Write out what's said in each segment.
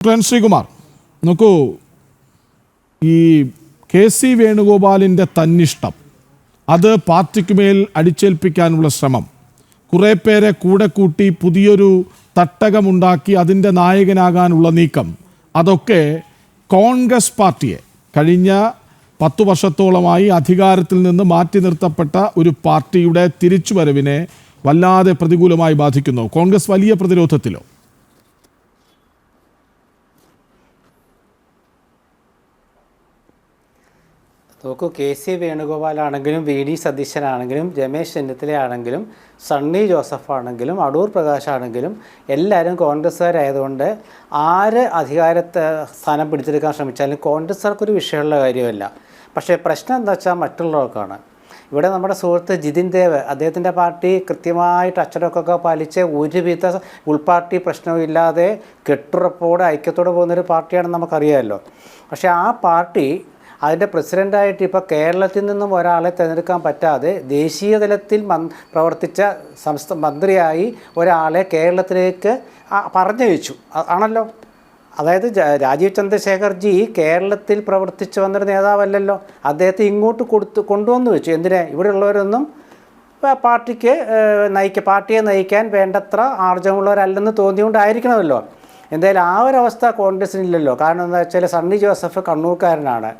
ശ്രീകുമാർ, നോക്കൂ, ഈ കെ.സി. വേണുഗോപാലിൻ്റെ തന്നിഷ്ടം, അത് പാർട്ടിക്ക് മേൽ അടിച്ചേൽപ്പിക്കാനുള്ള ശ്രമം, കുറേ പേരെ കൂടെ കൂട്ടി പുതിയൊരു തട്ടകമുണ്ടാക്കി അതിൻ്റെ നായകനാകാനുള്ള നീക്കം, അതൊക്കെ കോൺഗ്രസ് പാർട്ടിയെ കഴിഞ്ഞ 10 വർഷത്തോളമായി അധികാരത്തിൽ നിന്ന് മാറ്റി നിർത്തപ്പെട്ട ഒരു പാർട്ടിയുടെ തിരിച്ചുവരവിനെ വല്ലാതെ പ്രതികൂലമായി ബാധിക്കുന്നു. കോൺഗ്രസ് വലിയ പ്രതിരോധത്തിലോ? നോക്കൂ, കെ.സി. വേണുഗോപാലാണെങ്കിലും വി ഡി സതീശനാണെങ്കിലും രമേശ് ചെന്നിത്തലയാണെങ്കിലും സണ്ണി ജോസഫാണെങ്കിലും അടൂർ പ്രകാശാണെങ്കിലും എല്ലാവരും കോൺഗ്രസ്സുകാരായതുകൊണ്ട് ആര് അധികാരത്തെ സ്ഥാനം പിടിച്ചെടുക്കാൻ ശ്രമിച്ചാലും കോൺഗ്രസ്സുകാർക്കൊരു വിഷയമുള്ള കാര്യമല്ല. പക്ഷേ പ്രശ്നം എന്താ വെച്ചാൽ മറ്റുള്ളവർക്കാണ്. ഇവിടെ നമ്മുടെ സുഹൃത്ത് ജിതിൻ ദേവ്, അദ്ദേഹത്തിൻ്റെ പാർട്ടി കൃത്യമായിട്ട് അച്ചടക്കമൊക്കെ പാലിച്ച് ഒരുവിധ ഉൾപാർട്ടി പ്രശ്നമില്ലാതെ കെട്ടുറപ്പോടെ ഐക്യത്തോടെ പോകുന്നൊരു പാർട്ടിയാണെന്ന് നമുക്കറിയാമല്ലോ. പക്ഷേ ആ പാർട്ടി അതിൻ്റെ പ്രസിഡൻ്റായിട്ട് ഇപ്പോൾ കേരളത്തിൽ നിന്നും ഒരാളെ തിരഞ്ഞെടുക്കാൻ പറ്റാതെ ദേശീയ തലത്തിൽ പ്രവർത്തിച്ച മന്ത്രിയായി ഒരാളെ കേരളത്തിലേക്ക് പറഞ്ഞയച്ചു ആണല്ലോ. അതായത് രാജീവ് ചന്ദ്രശേഖർജി കേരളത്തിൽ പ്രവർത്തിച്ചു വന്നൊരു നേതാവല്ലല്ലോ. അദ്ദേഹത്തെ ഇങ്ങോട്ട് കൊണ്ടുവന്നു വെച്ചു. എന്തിനാ? ഇവിടെ ഉള്ളവരൊന്നും പാർട്ടിയെ നയിക്കാൻ വേണ്ടത്ര ആർജവമുള്ളവരല്ലെന്ന് തോന്നിയുകൊണ്ടായിരിക്കണമല്ലോ. എന്തായാലും ആ ഒരവസ്ഥ കോൺഗ്രസിനില്ലല്ലോ. കാരണം എന്താ വെച്ചാൽ സണ്ണി ജോസഫ് കണ്ണൂർക്കാരനാണ്.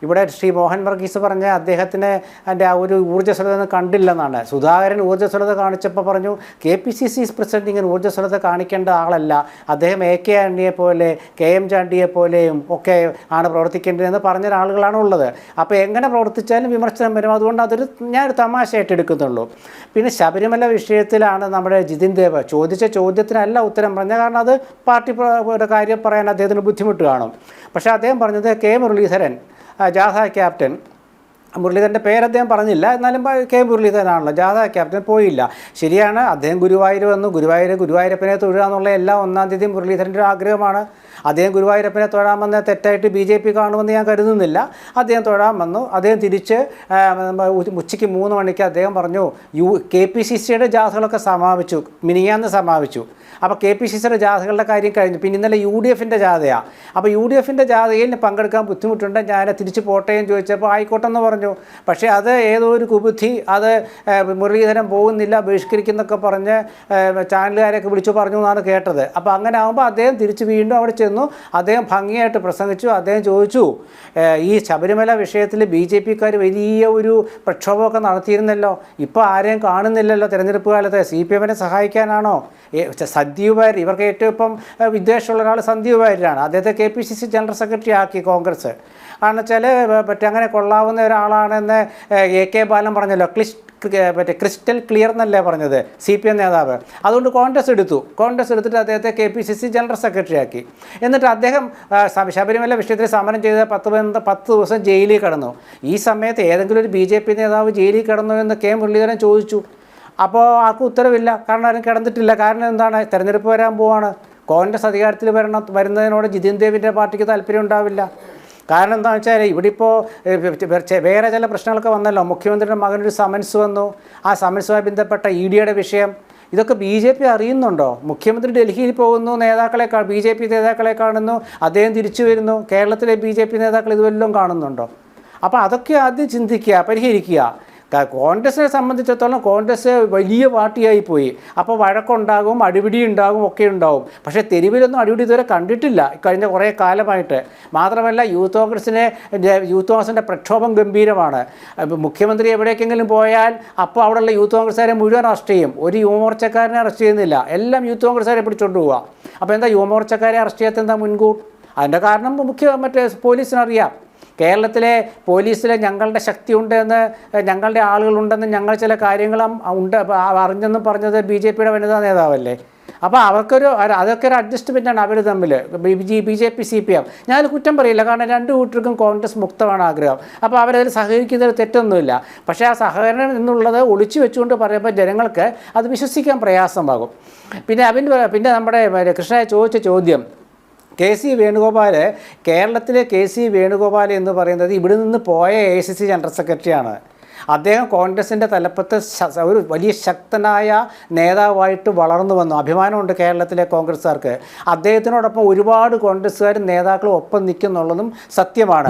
ഇവിടെ ശ്രീ മോഹൻ വർഗീസ് പറഞ്ഞ അദ്ദേഹത്തിന് അതിൻ്റെ ആ ഒരു ഊർജ്ജസ്വലത കണ്ടില്ലെന്നാണ്. സുധാകരൻ ഊർജ്ജസ്വലത കാണിച്ചപ്പോൾ പറഞ്ഞു KPCC പ്രസിഡന്റ് ഇങ്ങനെ ഊർജ്ജസ്വലത കാണിക്കേണ്ട ആളല്ല, അദ്ദേഹം AK ആൻ്റണിയെ പോലെ KM ചാണ്ടിയെ പോലെയും ഒക്കെ ആണ് പ്രവർത്തിക്കേണ്ടതെന്ന് പറഞ്ഞ ആളുകളാണ് ഉള്ളത്. അപ്പോൾ എങ്ങനെ പ്രവർത്തിച്ചാലും വിമർശനം വരും. അതുകൊണ്ട് അതൊരു ഞാനൊരു തമാശയായിട്ട് എടുക്കുന്നുള്ളൂ. പിന്നെ ശബരിമല വിഷയത്തിലാണ് നമ്മുടെ ജിതിൻ ദേവ് ചോദിച്ച ചോദ്യത്തിനല്ല ഉത്തരം പറഞ്ഞത്. കാരണം അത് പാർട്ടി കാര്യം പറയാൻ അദ്ദേഹത്തിന് ബുദ്ധിമുട്ട് കാണും. പക്ഷേ അദ്ദേഹം പറഞ്ഞത് K മുരളീധരൻ ജാഥ ക്യാപ്റ്റൻ, മുരളീധരൻ്റെ പേര് അദ്ദേഹം പറഞ്ഞില്ല, എന്നാലും K മുരളീധരനാണല്ലോ ജാഥ ക്യാപ്റ്റൻ, പോയില്ല. ശരിയാണ്, അദ്ദേഹം ഗുരുവായൂർ വന്നു. ഗുരുവായൂരപ്പനെ തൊഴുക എന്നുള്ള എല്ലാ 1-ാം തീയതി മുരളീധരൻ്റെ ആഗ്രഹമാണ്. അദ്ദേഹം ഗുരുവായൂരപ്പനെ തൊഴാൻ വന്ന തെറ്റായിട്ട് BJP കാണുമെന്ന് ഞാൻ കരുതുന്നില്ല. അദ്ദേഹം തൊഴാൻ വന്നു. അദ്ദേഹം തിരിച്ച് ഉച്ചയ്ക്ക് 3 മണിക്ക് അദ്ദേഹം പറഞ്ഞു KPCCയുടെ ജാഥകളൊക്കെ സമാപിച്ചു, മിനിയാന്ന് സമാപിച്ചു. അപ്പോൾ KPCCയുടെ ജാഥകളുടെ കാര്യം കഴിഞ്ഞു. പിന്നെ ഇന്നലെ UDFൻ്റെ ജാഥയാണ്. അപ്പോൾ UDFൻ്റെ ജാഥയിൽ പങ്കെടുക്കാൻ ബുദ്ധിമുട്ടുണ്ട്, ഞാൻ തിരിച്ച് പോട്ടേന്ന് ചോദിച്ചപ്പോൾ ആയിക്കോട്ടെന്ന് പറഞ്ഞു. പക്ഷേ അത് ഏതോ ഒരു കുബുദ്ധി, അത് മുരളീധരൻ പോകുന്നില്ല, ബഹിഷ്കരിക്കുന്നൊക്കെ പറഞ്ഞ് ചാനലുകാരെയൊക്കെ വിളിച്ചു പറഞ്ഞു എന്നാണ് കേട്ടത്. അപ്പോൾ അങ്ങനെ ആകുമ്പോൾ അദ്ദേഹം തിരിച്ച് വീണ്ടും അവിടെ ചെന്നു. അദ്ദേഹം ഭംഗിയായിട്ട് പ്രസംഗിച്ചു. അദ്ദേഹം ചോദിച്ചു, ഈ ശബരിമല വിഷയത്തിൽ BJPക്കാർ വലിയ ഒരു പ്രക്ഷോഭമൊക്കെ നടത്തിയിരുന്നല്ലോ, ഇപ്പോൾ ആരെയും കാണുന്നില്ലല്ലോ തെരഞ്ഞെടുപ്പ് കാലത്ത്. CPMനെ സഹായിക്കാനാണോ? സന്ദീപ് വാര്യർ, ഇവർക്ക് ഏറ്റവും ഇപ്പം വിദ്വേഷമുള്ള ഒരാൾ സന്ദീപ് വാര്യരാണ്. അദ്ദേഹത്തെ KPCC ജനറൽ സെക്രട്ടറി ആക്കി കോൺഗ്രസ്. കാരണം വെച്ചാൽ അങ്ങനെ കൊള്ളാവുന്ന ഒരാളാണെന്ന് AK ബാലൻ പറഞ്ഞല്ലോ. ക്രിസ്റ്റൽ ക്ലിയർ എന്നല്ലേ പറഞ്ഞത് CPM നേതാവ്. അതുകൊണ്ട് കോൺഗ്രസ് എടുത്തിട്ട് അദ്ദേഹത്തെ KPCC ജനറൽ സെക്രട്ടറി ആക്കി. എന്നിട്ട് അദ്ദേഹം ശബരിമല വിഷയത്തിൽ സമരം ചെയ്ത് 10 ദിവസം ജയിലിൽ കിടന്നു. ഈ സമയത്ത് ഏതെങ്കിലും ഒരു BJP നേതാവ് ജയിലിൽ കിടന്നു എന്ന് K മുരളീധരൻ ചോദിച്ചു. അപ്പോൾ ആർക്കും ഉത്തരവില്ല. കാരണം ആരും കിടന്നിട്ടില്ല. കാരണം എന്താണ്? തെരഞ്ഞെടുപ്പ് വരാൻ പോവാണ്. കോൺഗ്രസ് അധികാരത്തിൽ വരുന്നതിനോട് ജിതിൻ ദേവിൻ്റെ പാർട്ടിക്ക് താല്പര്യം ഉണ്ടാവില്ല. കാരണം എന്താണെന്ന് വെച്ചാൽ ഇവിടെ ഇപ്പോൾ വേറെ ചില പ്രശ്നങ്ങളൊക്കെ വന്നല്ലോ. മുഖ്യമന്ത്രിയുടെ മകനൊരു സമൻസ് വന്നു. ആ സമൻസുമായി ബന്ധപ്പെട്ട EDയുടെ വിഷയം, ഇതൊക്കെ BJP അറിയുന്നുണ്ടോ? മുഖ്യമന്ത്രി ഡൽഹിയിൽ പോകുന്നു, BJP നേതാക്കളെ കാണുന്നു, അദ്ദേഹം തിരിച്ചു വരുന്നു. കേരളത്തിലെ BJP നേതാക്കൾ ഇതുവെല്ലാം കാണുന്നുണ്ടോ? അപ്പോൾ അതൊക്കെ ആദ്യം ചിന്തിക്കുക, പരിഹരിക്കുക. കോൺഗ്രസിനെ സംബന്ധിച്ചിടത്തോളം കോൺഗ്രസ് വലിയ പാർട്ടിയായി പോയി. അപ്പോൾ വഴക്കുണ്ടാകും, അടിപിടി ഉണ്ടാകും, ഒക്കെ ഉണ്ടാകും. പക്ഷേ തെരുവിലൊന്നും അടിപിടി ഇതുവരെ കണ്ടിട്ടില്ല കഴിഞ്ഞ കുറേ കാലമായിട്ട്. മാത്രമല്ല യൂത്ത് കോൺഗ്രസിൻ്റെ പ്രക്ഷോഭം ഗംഭീരമാണ്. മുഖ്യമന്ത്രി എവിടേക്കെങ്കിലും പോയാൽ അപ്പോൾ അവിടെയുള്ള യൂത്ത് കോൺഗ്രസ്സുകാരെ മുഴുവൻ അറസ്റ്റ് ചെയ്യും. ഒരു യുവമോർച്ചക്കാരനെ അറസ്റ്റ് ചെയ്യുന്നില്ല, എല്ലാം യൂത്ത് കോൺഗ്രസ്സുകാരെ പിടിച്ചുകൊണ്ട് പോവുക. അപ്പോൾ എന്താ യുവമോർച്ചക്കാരെ അറസ്റ്റ് ചെയ്യാത്ത എന്താ മുൻകൂർ? അതിൻ്റെ കാരണം പോലീസിനറിയാം. കേരളത്തിലെ പോലീസിലെ ഞങ്ങളുടെ ശക്തിയുണ്ട് എന്ന്, ഞങ്ങളുടെ ആളുകളുണ്ടെന്ന്, ഞങ്ങൾ ചില കാര്യങ്ങളും അറിഞ്ഞെന്നും പറഞ്ഞത് BJPയുടെ വനിതാ നേതാവല്ലേ. അപ്പോൾ അതൊക്കെ ഒരു അഡ്ജസ്റ്റ്മെൻറ്റാണ് അവർ തമ്മിൽ, BJP CPM. ഞാനത് കുറ്റം പറയില്ല, കാരണം 2 കൂട്ടർക്കും കോൺഗ്രസ് മുക്തമാണ് ആഗ്രഹം. അപ്പോൾ അവരതിൽ സഹകരിക്കുന്നതിൽ തെറ്റൊന്നുമില്ല. പക്ഷേ ആ സഹകരണം എന്നുള്ളത് ഒളിച്ചു വെച്ചുകൊണ്ട് പറയുമ്പോൾ ജനങ്ങൾക്ക് അത് വിശ്വസിക്കാൻ പ്രയാസമാകും. പിന്നെ നമ്മുടെ കൃഷ്ണയെ ചോദിച്ച ചോദ്യം, കെ.സി. വേണുഗോപാൽ, കേരളത്തിലെ കെ.സി. വേണുഗോപാൽ എന്ന് പറയുന്നത് ഇവിടെ നിന്ന് പോയ AICC ജനറൽ സെക്രട്ടറിയാണ്. അദ്ദേഹം കോൺഗ്രസിൻ്റെ തലപ്പത്ത് ഒരു വലിയ ശക്തനായ നേതാവായിട്ട് വളർന്നു വന്നു. അഭിമാനമുണ്ട് കേരളത്തിലെ കോൺഗ്രസ്സുകാർക്ക്. അദ്ദേഹത്തിനോടൊപ്പം ഒരുപാട് കോൺഗ്രസ്സുകാർ നേതാക്കളും ഒപ്പം നിൽക്കുന്നുള്ളതും സത്യമാണ്.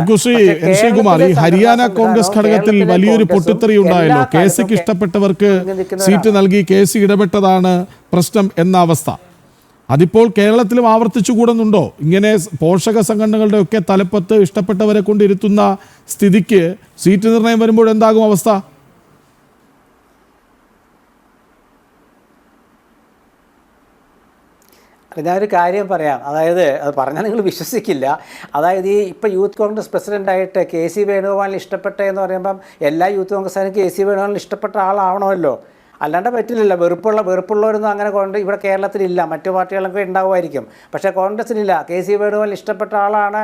ഹരിയാന കോൺഗ്രസ് ഘടകത്തിൽ വലിയൊരു പൊട്ടിത്തെറി ഉണ്ടായല്ലോ. കെ സിക്ക് ഇഷ്ടപ്പെട്ടവർക്ക് സീറ്റ് നൽകി കെ സി ഇടപെട്ടതാണ് പ്രശ്നം എന്ന അവസ്ഥ. അതിപ്പോൾ കേരളത്തിലും ആവർത്തിച്ചുകൂടുന്നുണ്ടോ? ഇങ്ങനെ പോഷക സംഘടനകളുടെ ഒക്കെ തലപ്പത്ത് ഇഷ്ടപ്പെട്ടവരെ കൊണ്ടിരുത്തുന്ന സ്ഥിതിക്ക് സീറ്റ് നിർണയം വരുമ്പോൾ എന്താകും അവസ്ഥ? ഞാനൊരു കാര്യം പറയാം. അതായത് അത് പറഞ്ഞാൽ നിങ്ങൾ വിശ്വസിക്കില്ല. അതായത് ഇപ്പം യൂത്ത് കോൺഗ്രസ് പ്രസിഡൻ്റായിട്ട് കെ സി വേണുഗോപാലിന് ഇഷ്ടപ്പെട്ട എന്ന് പറയുമ്പം എല്ലാ യൂത്ത് കോൺഗ്രസ്സുകാരും കെ സി വേണുഗോപാലിന് ഇഷ്ടപ്പെട്ട ആളാവണമല്ലോ, അല്ലാണ്ട് പറ്റില്ലല്ലോ. വെറുപ്പുള്ളവരൊന്നും അങ്ങനെ ഇവിടെ കേരളത്തിലില്ല. മറ്റു പാർട്ടികളൊക്കെ ഉണ്ടാവുമായിരിക്കും, പക്ഷേ കോൺഗ്രസ്സിനില്ല. കെ സി വേണുഗോപാൽ ഇഷ്ടപ്പെട്ട ആളാണ്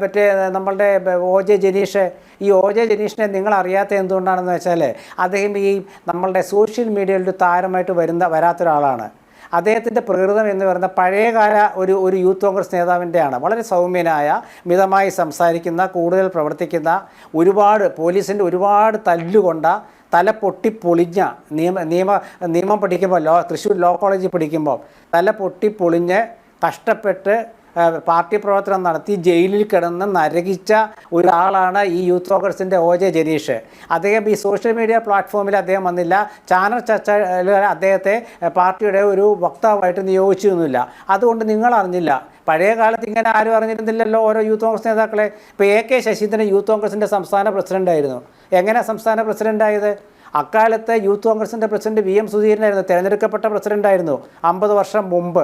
മറ്റേ നമ്മളുടെ ഒ ജെ ജനീഷ്. ഈ ഒ ജെ ജനീഷിനെ നിങ്ങൾ അറിയാത്ത എന്തുകൊണ്ടാണെന്ന് വെച്ചാൽ അദ്ദേഹം ഈ നമ്മളുടെ സോഷ്യൽ മീഡിയയിൽ ഒരു താരമായിട്ട് വരാത്തൊരാളാണ്. അദ്ദേഹത്തിൻ്റെ പ്രകൃതം എന്ന് പറയുന്ന പഴയകാല ഒരു യൂത്ത് കോൺഗ്രസ് നേതാവിൻ്റെയാണ്. വളരെ സൗമ്യനായ, മിതമായി സംസാരിക്കുന്ന, കൂടുതൽ പ്രവർത്തിക്കുന്ന, ഒരുപാട് പോലീസിൻ്റെ ഒരുപാട് തല്ലുകൊണ്ട, തല പൊട്ടിപ്പൊളിഞ്ഞ, നിയമം പഠിക്കുമ്പോൾ തൃശ്ശൂർ ലോ കോളേജിൽ പഠിക്കുമ്പോൾ തല പൊട്ടിപ്പൊളിഞ്ഞ് കഷ്ടപ്പെട്ട് പാർട്ടി പ്രവർത്തനം നടത്തി ജയിലിൽ കിടന്ന് നരകിച്ച ഒരാളാണ് ഈ യൂത്ത് കോൺഗ്രസിൻ്റെ ഒ ജെ ജനീഷ്. അദ്ദേഹം ഈ സോഷ്യൽ മീഡിയ പ്ലാറ്റ്ഫോമിൽ അദ്ദേഹം വന്നില്ല. ചാനൽ ചർച്ചയിൽ അദ്ദേഹത്തെ പാർട്ടിയുടെ ഒരു വക്താവായിട്ട് നിയോഗിച്ചൊന്നുമില്ല. അതുകൊണ്ട് നിങ്ങൾ അറിഞ്ഞില്ല. പഴയ കാലത്ത് ഇങ്ങനെ ആരും അറിഞ്ഞിരുന്നില്ലല്ലോ ഓരോ യൂത്ത് കോൺഗ്രസ് നേതാക്കളെ. ഇപ്പോൾ എ കെ ശശീന്ദ്രൻ യൂത്ത് കോൺഗ്രസിൻ്റെ സംസ്ഥാന പ്രസിഡൻ്റായിരുന്നു. എങ്ങനെ സംസ്ഥാന പ്രസിഡൻ്റായത്? അക്കാലത്ത് യൂത്ത് കോൺഗ്രസിൻ്റെ പ്രസിഡന്റ് വി എം സുധീരനായിരുന്നു. തിരഞ്ഞെടുക്കപ്പെട്ട പ്രസിഡൻ്റായിരുന്നു 50 വർഷം മുമ്പ്.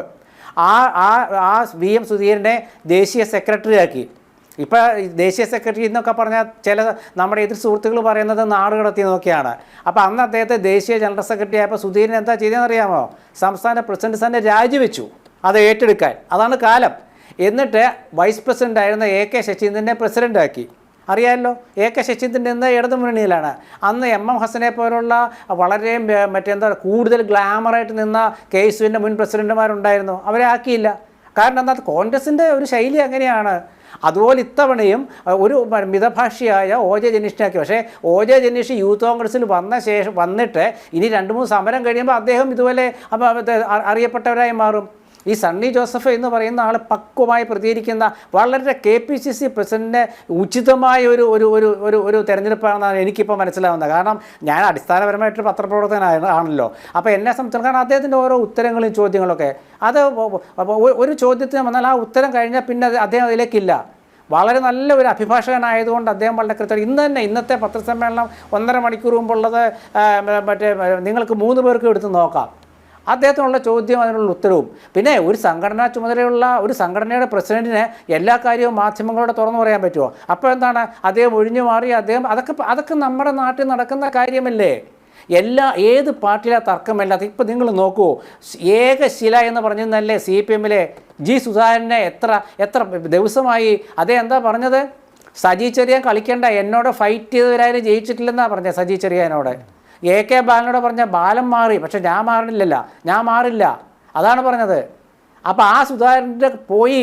ആ വി എം സുധീരനെ ദേശീയ സെക്രട്ടറി ആക്കി. ഇപ്പോൾ ദേശീയ സെക്രട്ടറി എന്നൊക്കെ പറഞ്ഞാൽ ചില നമ്മുടെ എതിർ സുഹൃത്തുക്കൾ പറയുന്നത് നാട് കടത്തി നോക്കിയാണ്. അപ്പോൾ അന്ന് അദ്ദേഹത്തെ ദേശീയ ജനറൽ സെക്രട്ടറി ആയപ്പോൾ സുധീരൻ എന്താ ചെയ്തതെന്ന് അറിയാമോ? സംസ്ഥാന പ്രസിഡന്റ് തന്നെ രാജിവെച്ചു അത് ഏറ്റെടുക്കാൻ. അതാണ് കാലം. എന്നിട്ട് വൈസ് പ്രസിഡന്റ് ആയിരുന്ന എ കെ ശശീന്ദ്രനെ പ്രസിഡൻ്റാക്കി. അറിയാമല്ലോ, എ കെ ശശീന്ദ്രൻ എന്ന ഇടതു മുന്നണിയിലാണ്. അന്ന് എം എം ഹസനെ പോലുള്ള വളരെ കൂടുതൽ ഗ്ലാമറായിട്ട് നിന്ന കെ എസ് യുവിൻ്റെ മുൻ പ്രസിഡന്റുമാരുണ്ടായിരുന്നു. അവരെ ആക്കിയില്ല. കാരണം എന്താ, കോൺഗ്രസിൻ്റെ ഒരു ശൈലി അങ്ങനെയാണ്. അതുപോലെ ഇത്തവണയും ഒരു മിതഭാഷിയായ ഒ ജെ ജനീഷിനെ ആക്കി. പക്ഷേ ഒ ജെ ജനീഷ് യൂത്ത് കോൺഗ്രസ്സിൽ വന്നിട്ട് ഇനി 2-3 സമരം കഴിയുമ്പോൾ അദ്ദേഹം ഇതുപോലെ അറിയപ്പെട്ടവരായി മാറും. ഈ സണ്ണി ജോസഫ് എന്ന് പറയുന്ന ആൾ പക്വമായി പ്രതികരിക്കുന്ന, വളരെ KPCC പ്രസിഡന്റിന് ഉചിതമായ ഒരു തെരഞ്ഞെടുപ്പാണെന്നാണ് എനിക്കിപ്പോൾ മനസ്സിലാവുന്നത്. കാരണം ഞാൻ അടിസ്ഥാനപരമായിട്ടൊരു പത്രപ്രവർത്തകനാണല്ലോ. അപ്പോൾ എന്നെ സംബന്ധിച്ചിടത്തോളം അദ്ദേഹത്തിൻ്റെ ഓരോ ഉത്തരങ്ങളും ചോദ്യങ്ങളൊക്കെ അത് ഒരു ചോദ്യത്തിന് വന്നാൽ ആ ഉത്തരം കഴിഞ്ഞാൽ പിന്നെ അദ്ദേഹം അതിലേക്കില്ല. വളരെ നല്ല ഒരു അഭിഭാഷകനായതുകൊണ്ട് അദ്ദേഹം വളരെ കൃത്യം. ഇന്നത്തെ പത്രസമ്മേളനം 1.5 മണിക്കൂർ മുമ്പുള്ളത് നിങ്ങൾക്ക് 3 പേർക്ക് എടുത്ത് നോക്കാം. അദ്ദേഹത്തിനുള്ള ചോദ്യം, അതിനുള്ള ഉത്തരവും. പിന്നെ ഒരു സംഘടനാ ചുമതലയുള്ള ഒരു സംഘടനയുടെ പ്രസിഡന്റിന് എല്ലാ കാര്യവും മാധ്യമങ്ങളോട് തുറന്നു പറയാൻ പറ്റുമോ? അപ്പോൾ എന്താണ്, അദ്ദേഹം ഒഴിഞ്ഞു മാറി അതൊക്കെ നമ്മുടെ നാട്ടിൽ നടക്കുന്ന കാര്യമല്ലേ? ഏത് പാർട്ടിയിലെ തർക്കമില്ലാത്ത. ഇപ്പം നിങ്ങൾ നോക്കൂ, ഏകശില എന്ന് പറഞ്ഞതല്ലേ CPM-ലെ ജി സുധാകരനെ എത്ര ദിവസമായി അദ്ദേഹം എന്താ പറഞ്ഞത്? സജി ചെറിയാൻ കളിക്കേണ്ട, എന്നോട് ഫൈറ്റ് ചെയ്തവരാരും ജയിച്ചിട്ടില്ലെന്നാണ് പറഞ്ഞത് സജി ചെറിയാനോട്. AK ബാലനോട് പറഞ്ഞ ബാലൻ മാറി, പക്ഷെ ഞാൻ മാറില്ല, അതാണ് പറഞ്ഞത്. അപ്പോൾ ആ സുധാകരൻ്റെ പോയി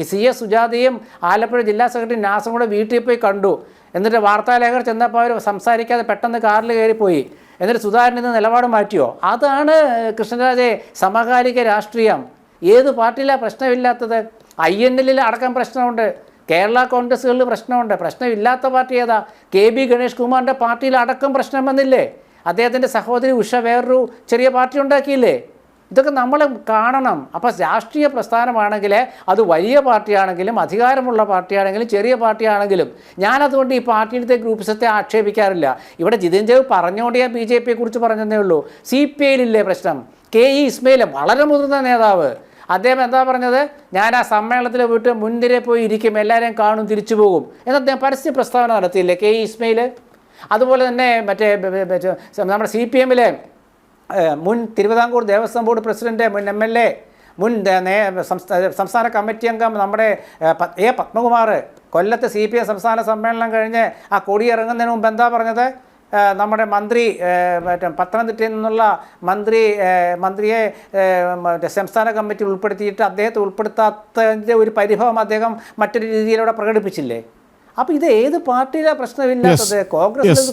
CS സുജാതയും ആലപ്പുഴ ജില്ലാ സെക്രട്ടറി നാസും കൂടെ വീട്ടിൽ പോയി കണ്ടു. എന്നിട്ട് വാർത്താലേഖകർ ചെന്നപ്പോൾ അവർ സംസാരിക്കാതെ പെട്ടെന്ന് കാറിൽ കയറിപ്പോയി. എന്നിട്ട് സുധാകരൻ ഇന്ന് നിലപാട് മാറ്റിയോ? അതാണ് കൃഷ്ണരാജെ സമകാലിക രാഷ്ട്രീയം. ഏത് പാർട്ടിയിലാണ് പ്രശ്നമില്ലാത്തത്? INL അടക്കം പ്രശ്നമുണ്ട്, കേരള കോൺഗ്രസ്സുകളിൽ പ്രശ്നമുണ്ട്. പ്രശ്നമില്ലാത്ത പാർട്ടി ഏതാ? KB ഗണേഷ് കുമാറിൻ്റെ പാർട്ടിയിൽ അടക്കം പ്രശ്നം വന്നില്ലേ? അദ്ദേഹത്തിൻ്റെ സഹോദരി ഉഷ വേറൊരു ചെറിയ പാർട്ടി ഉണ്ടാക്കിയില്ലേ? ഇതൊക്കെ നമ്മൾ കാണണം. അപ്പോൾ രാഷ്ട്രീയ പ്രസ്ഥാനമാണെങ്കിൽ അത് വലിയ പാർട്ടിയാണെങ്കിലും അധികാരമുള്ള പാർട്ടിയാണെങ്കിലും ചെറിയ പാർട്ടിയാണെങ്കിലും ഞാനതുകൊണ്ട് ഈ പാർട്ടിയിലത്തെ ഗ്രൂപ്പ്സത്തെ ആക്ഷേപിക്കാറില്ല. ഇവിടെ ജിതിൻ ജേവ് പറഞ്ഞുകൊണ്ട് ഞാൻ BJP-യെക്കുറിച്ച് പറഞ്ഞതേ ഉള്ളൂ. CPI-യിലില്ലേ പ്രശ്നം? KE ഇസ്മയിൽ വളരെ മുതിർന്ന നേതാവ്, അദ്ദേഹം എന്താ പറഞ്ഞത്? ഞാൻ ആ സമ്മേളനത്തിൽ പോയിട്ട് മുൻനിര പോയി ഇരിക്കും, എല്ലാവരെയും കാണും, തിരിച്ചു പോകും എന്ന് അദ്ദേഹം പരസ്യ പ്രസ്താവന നടത്തിയില്ലേ KE ഇസ്മയിൽ? അതുപോലെ തന്നെ നമ്മുടെ CPM-ലെ മുൻ തിരുവിതാംകൂർ ദേവസ്വം ബോർഡ് പ്രസിഡന്റ്, മുൻ MLA, മുൻ സംസ്ഥാന കമ്മിറ്റി അംഗം നമ്മുടെ പത്മകുമാർ കൊല്ലത്ത് CPM സംസ്ഥാന സമ്മേളനം കഴിഞ്ഞ് ആ കൊടി ഇറങ്ങുന്നതിന് മുമ്പ് എന്താ പറഞ്ഞത്? നമ്മുടെ മന്ത്രി പത്തനംതിട്ടയിൽ നിന്നുള്ള മന്ത്രിയെ സംസ്ഥാന കമ്മിറ്റിയിൽ ഉൾപ്പെടുത്തിയിട്ട് അദ്ദേഹത്തെ ഉൾപ്പെടുത്താത്തതിൻ്റെ ഒരു പരിഭവം അദ്ദേഹം മറ്റൊരു രീതിയിലൂടെ പ്രകടിപ്പിച്ചില്ലേ? അപ്പോൾ ഇത് ഏത് പാർട്ടിയിലാണ് പ്രശ്നമില്ലാത്തത്? കോൺഗ്രസ്